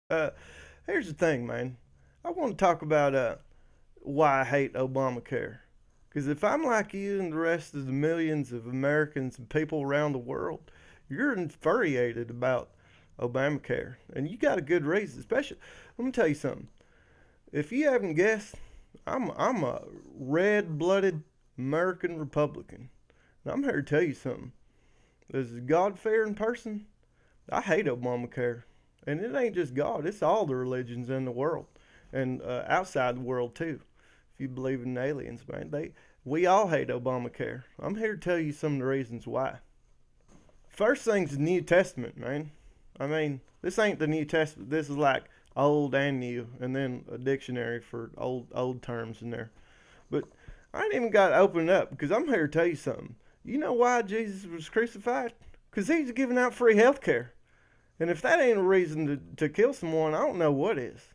Uh, Here's the thing, man. I want to talk about why I hate Obamacare. Because if I'm like you and the rest of the millions of Americans and people around the world, you're infuriated about Obamacare, and you got a good reason. Especially, let me tell you something. If you haven't guessed, I'm a red-blooded American Republican. And I'm here to tell you something. As a God-fearing person, I hate Obamacare. And it ain't just God, it's all the religions in the world and outside the world too. If you believe in aliens, man, we all hate Obamacare. I'm here to tell you some of the reasons why. First thing's the New Testament, man. I mean, this ain't the New Testament. This is like old and new, and then a dictionary for old terms in there. But I ain't even got to open it up because I'm here to tell you something. You know why Jesus was crucified? Because he's giving out free health care. And if that ain't a reason to kill someone, I don't know what is.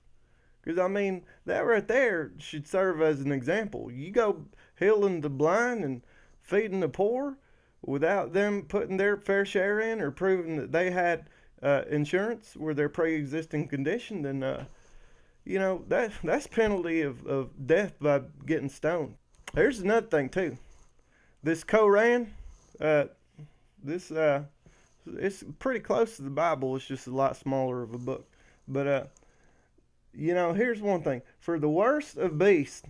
Because, I mean, that right there should serve as an example. You go healing the blind and feeding the poor without them putting their fair share in or proving that they had insurance with their pre-existing condition, then, that's penalty of death by getting stoned. Here's another thing, too. This Koran, uh, this it's pretty close to the Bible. It's just a lot smaller of a book. But here's one thing: for the worst of beasts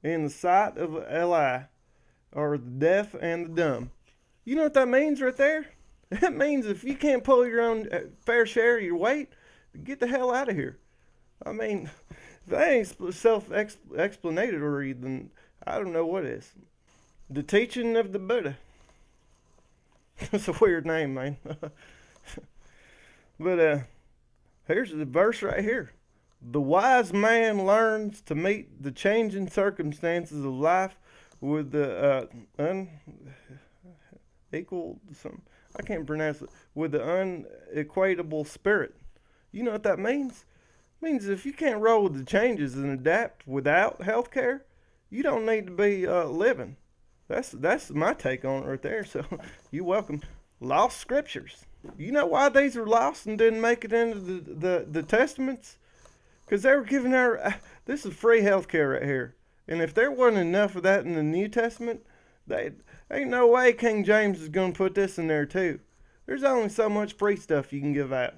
in the sight of Li are the deaf and the dumb. You know what that means right there? That means if you can't pull your own fair share of your weight, get the hell out of here. I mean, if that ain't self-explanatory, then I don't know what is. The teaching of the Buddha. That's a weird name, man. But here's the verse right here. The wise man learns to meet the changing circumstances of life with the unequal, some I can't pronounce it, with the unequatable spirit. You know what that means? It means if you can't roll with the changes and adapt without health care, you don't need to be living. That's my take on it right there. So you're welcome. Lost scriptures. You know why these are lost and didn't make it into the testaments? Because they were giving our this is free health care right here. And if there wasn't enough of that in the New Testament, they ain't no way King James is going to put this in there too. There's only so much free stuff you can give out.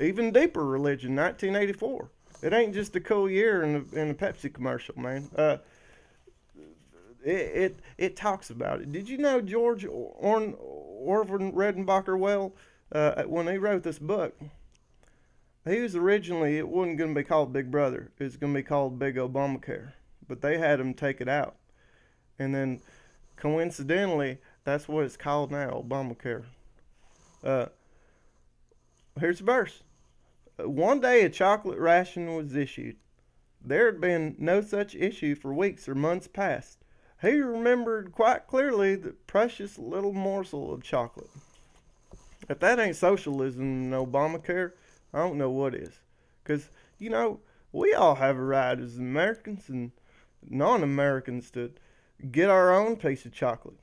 Even deeper religion, 1984. It ain't just a cool year in a Pepsi commercial, man. It talks about it. Did you know George Orvin Redenbacher when he wrote this book, he was originally, it wasn't going to be called Big Brother. It was going to be called Big Obamacare. But they had him take it out. And then, coincidentally, that's what it's called now, Obamacare. Uh, Here's the verse. One day a chocolate ration was issued. There had been no such issue for weeks or months past. He remembered quite clearly the precious little morsel of chocolate. If that ain't socialism and Obamacare, I don't know what is. Because, we all have a right as Americans and non-Americans to get our own piece of chocolate.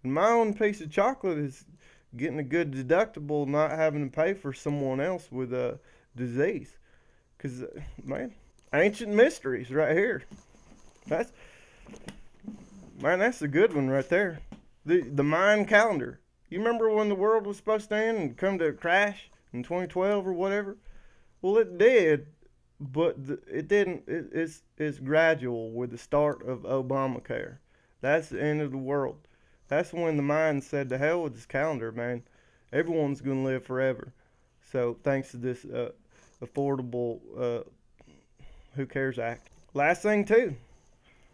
And my own piece of chocolate is getting a good deductible, not having to pay for someone else with a disease. Because, man, ancient mysteries right here. That's a good one right there. The Mayan calendar. You remember when the world was supposed to end and come to a crash in 2012 or whatever? Well, it did, but it didn't. It's gradual with the start of Obamacare. That's the end of the world. That's when the Mayans said, "To hell with this calendar, man. Everyone's gonna live forever." So thanks to this affordable Who Cares Act. Last thing too,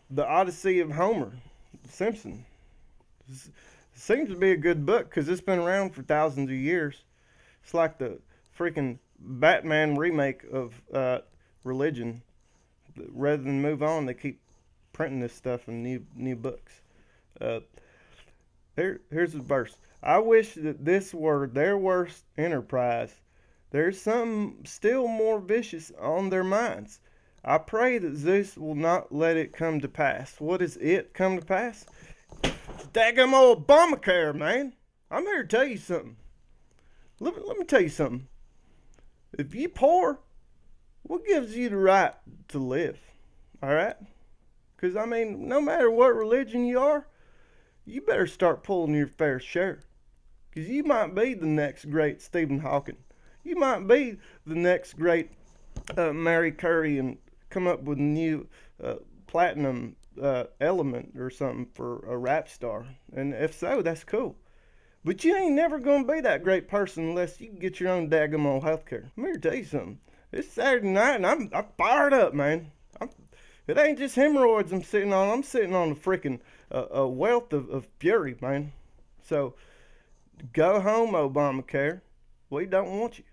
the Odyssey of Homer Simpson. It seems to be a good book because it's been around for thousands of years. It's like the freaking Batman remake of religion. Rather than move on, they keep printing this stuff in new books. Uh, Here's the verse. I wish that this were their worst enterprise. There's something still more vicious on their minds. I pray that Zeus will not let it come to pass. What is it come to pass? Daggum old Obamacare, man. I'm here to tell you something. Let me tell you something. If you poor What gives you the right to live? All right? Because, I mean, no matter what religion you are, you better start pulling your fair share. Because you might be the next great Stephen Hawking. You might be the next great Mary Curry and come up with a new platinum element or something for a rap star. And if so, that's cool. But you ain't never gonna be that great person unless you can get your own daggum old healthcare. I'm here to tell you something. It's Saturday night and I'm fired up, man. It ain't just hemorrhoids I'm sitting on. I'm sitting on a freaking a wealth of fury, man. So go home, Obamacare. We don't want you.